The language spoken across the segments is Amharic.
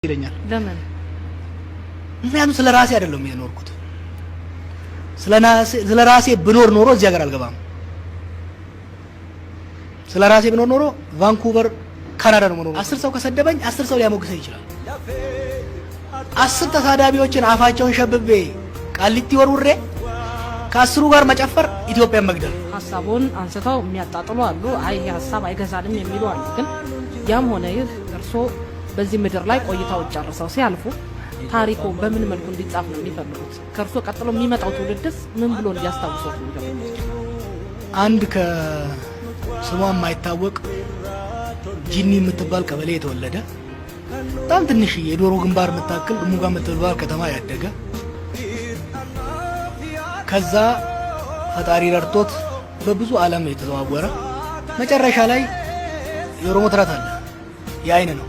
ይለኛል። ለምን? ምክንያቱም ስለ ራሴ አይደለም የኖርኩት። ስለ ራሴ ብኖር ኖሮ እዚህ ሀገር አልገባም። ስለ ራሴ ብኖር ኖሮ ቫንኩቨር ካናዳ ነው የምኖረው። 10 ሰው ከሰደበኝ 10 ሰው ሊያሞግሰኝ ይችላል። 10 ተሳዳቢዎችን አፋቸውን ሸብቤ ቃሊቲ ወርውሬ ከ10ሩ ጋር መጨፈር ኢትዮጵያን መግደል። ሀሳቡን አንስተው የሚያጣጥሉ አሉ። አይ ይሄ ሀሳብ አይገዛልም የሚሉ አሉ። ግን ያም ሆነ ይህ እርሶ በዚህ ምድር ላይ ቆይታው ጨርሰው ሲያልፉ ታሪኩ በምን መልኩ እንዲጻፍ ነው የሚፈልጉት? ከእርሶ ቀጥሎ የሚመጣው ትውልድስ ምን ብሎ እንዲያስታውሰው ነው የሚፈልጉት? አንድ ከስሟ የማይታወቅ ጂኒ የምትባል ቀበሌ የተወለደ በጣም ትንሽ የዶሮ ግንባር የምታክል ሙጋ የምትባል ከተማ ያደገ ከዛ ፈጣሪ ረድቶት በብዙ ዓለም የተዘዋወረ መጨረሻ ላይ የኦሮሞ ተረት አለ። የአይን ነው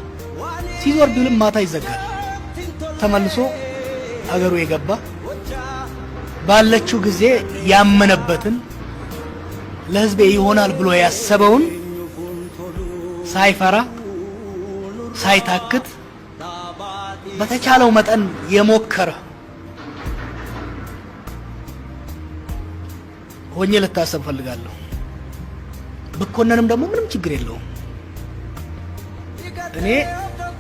ሲዞር ቢልም ማታ ይዘጋል። ተመልሶ አገሩ የገባ ባለችው ጊዜ ያመነበትን ለህዝቤ ይሆናል ብሎ ያሰበውን ሳይፈራ ሳይታክት በተቻለው መጠን የሞከረ ሆኜ ልታሰብ ፈልጋለሁ። ብኮነንም ደግሞ ምንም ችግር የለውም። እኔ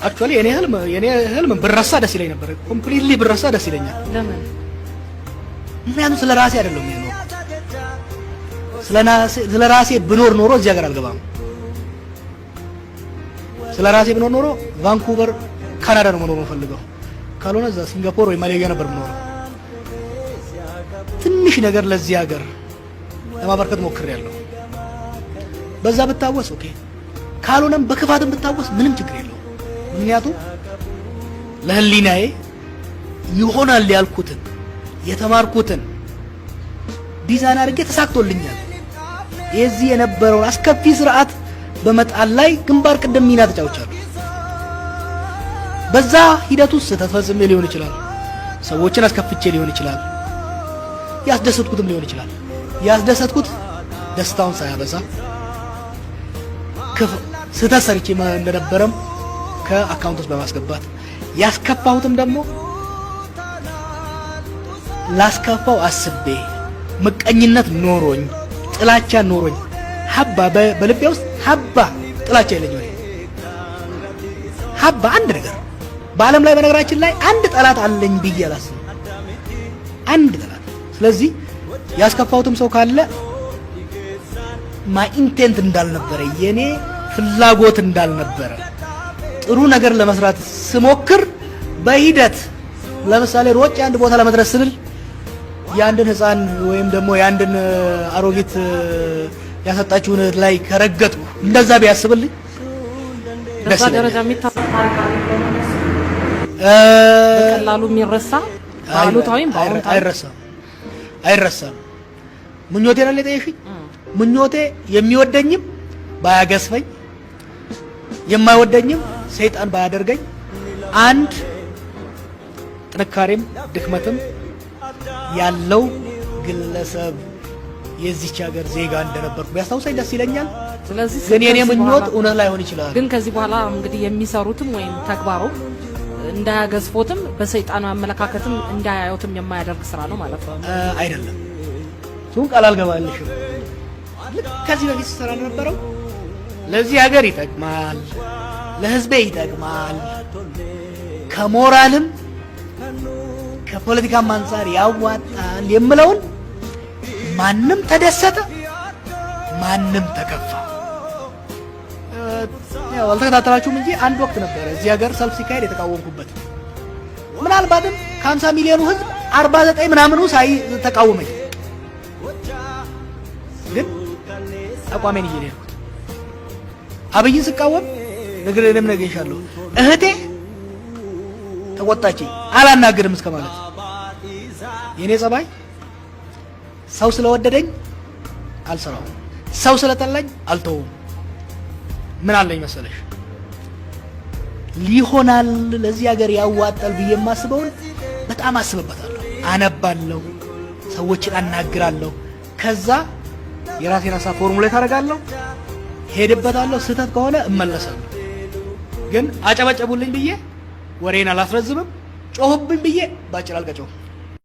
አክቹአሊ የኔ ህልም ብረሳ ደስ ይለኝ ነበር። ኮምፕሊትሊ ብረሳ ደስ ይለኛል። ለምን? ምክንያቱም ስለ ራሴ አይደለም የኖርኩት። ስለ ራሴ ብኖር ኖሮ እዚህ ሀገር አልገባም። ስለ ራሴ ብኖር ኖሮ ቫንኩቨር ካናዳ ነው መኖር የምፈልገው። ካልሆነ እዛ ሲንጋፖር ወይ ማሌዥያ ነበር የምኖረው። ትንሽ ነገር ለዚህ ሀገር ለማበርከት ሞክሬያለሁ። በዛ ብታወስ ኦኬ፣ ካልሆነም በክፋትም ብታወስ ምንም ችግር የለውም። ምክንያቱም ለህሊናዬ ይሆናል ያልኩትን የተማርኩትን ዲዛይን አድርጌ ተሳክቶልኛል። የዚህ የነበረውን አስከፊ ስርዓት በመጣል ላይ ግንባር ቀደም ሚና ተጫውቻለሁ። በዛ ሂደት ውስጥ ስህተት ፈጽሜ ሊሆን ይችላል። ሰዎችን አስከፍቼ ሊሆን ይችላል። ያስደሰትኩትም ሊሆን ይችላል። ያስደሰትኩት ደስታውን ሳያበዛ ስህተት ሰርቼ እንደነበረም ከአካውንት ውስጥ በማስገባት ያስከፋሁትም ደግሞ ላስከፋው አስቤ ምቀኝነት ኖሮኝ ጥላቻ ኖሮኝ ሀባ በልቤ ውስጥ ሀባ ጥላቻ የለኝም። ሀባ አንድ ነገር በዓለም ላይ በነገራችን ላይ አንድ ጠላት አለኝ ብዬ አላስብም። አንድ ጠላት። ስለዚህ ያስከፋሁትም ሰው ካለ ማይ ኢንቴንት እንዳልነበረ የኔ ፍላጎት እንዳልነበረ ጥሩ ነገር ለመስራት ስሞክር በሂደት ለምሳሌ ሮጭ አንድ ቦታ ለመድረስ ስል የአንድን ህፃን ወይም ደግሞ የአንድን አሮጊት ያሰጣችውን ላይ ከረገጥኩ እንደዛ ቢያስብልኝ ደስ ደረጃ በቀላሉ የሚረሳ ባሉታዊም አይረሳም። ምኞቴ ነው ለጠየሽኝ። ምኞቴ የሚወደኝም ባያገስፈኝ የማይወደኝም ሰይጣን ባያደርገኝ አንድ ጥንካሬም ድክመትም ያለው ግለሰብ የዚች ሀገር ዜጋ እንደነበርኩ ቢያስታውሰኝ ደስ ይለኛል። ስለዚህ ግን የኔ ምኞት እውነት ላይሆን ይችላል። ግን ከዚህ በኋላ እንግዲህ የሚሰሩትም ወይም ተግባሩ እንዳያገዝፎትም በሰይጣን አመለካከትም እንዳያዩትም የማያደርግ ስራ ነው ማለት ነው። አይደለም ቱን ቃል አልገባልሽም። ልክ ከዚህ በፊት ሰራ ነበረው ለዚህ ሀገር ይጠቅማል፣ ለህዝቤ ይጠቅማል፣ ከሞራልም ከፖለቲካም አንፃር ያዋጣል የምለውን ማንም ተደሰተ ማንም ተከፋ ያው አልተከታተላችሁም እንጂ አንድ ወቅት ነበረ እዚህ ሀገር ሰልፍ ሲካሄድ የተቃወምኩበት። ምናልባትም ከ50 ሚሊዮኑ ህዝብ 49 ምናምኑ ተቃወመኝ። ግን አቋሜን ይዤ ነው አብይን ስቃወም ነገርንም ነገርሻለሁ። እህቴ ተቆጣችኝ አላናግርም እስከ ማለት። የኔ ጸባይ ሰው ስለወደደኝ አልሰራውም፣ ሰው ስለጠላኝ አልተውም። ምን አለኝ መሰለሽ ሊሆናል ለዚህ ሀገር ያዋጣል ብዬ የማስበውን በጣም አስብበታለሁ፣ አነባለሁ፣ ሰዎችን አናግራለሁ። ከዛ የራሴን ሀሳብ ፎርሙሌት አደርጋለሁ፣ ሄድበታለሁ። ስህተት ከሆነ እመለሳለሁ። ግን አጨበጨቡልኝ ብዬ ወሬን አላስረዝምም። ጮህብኝ ብዬ ባጭር አልቀጨውም።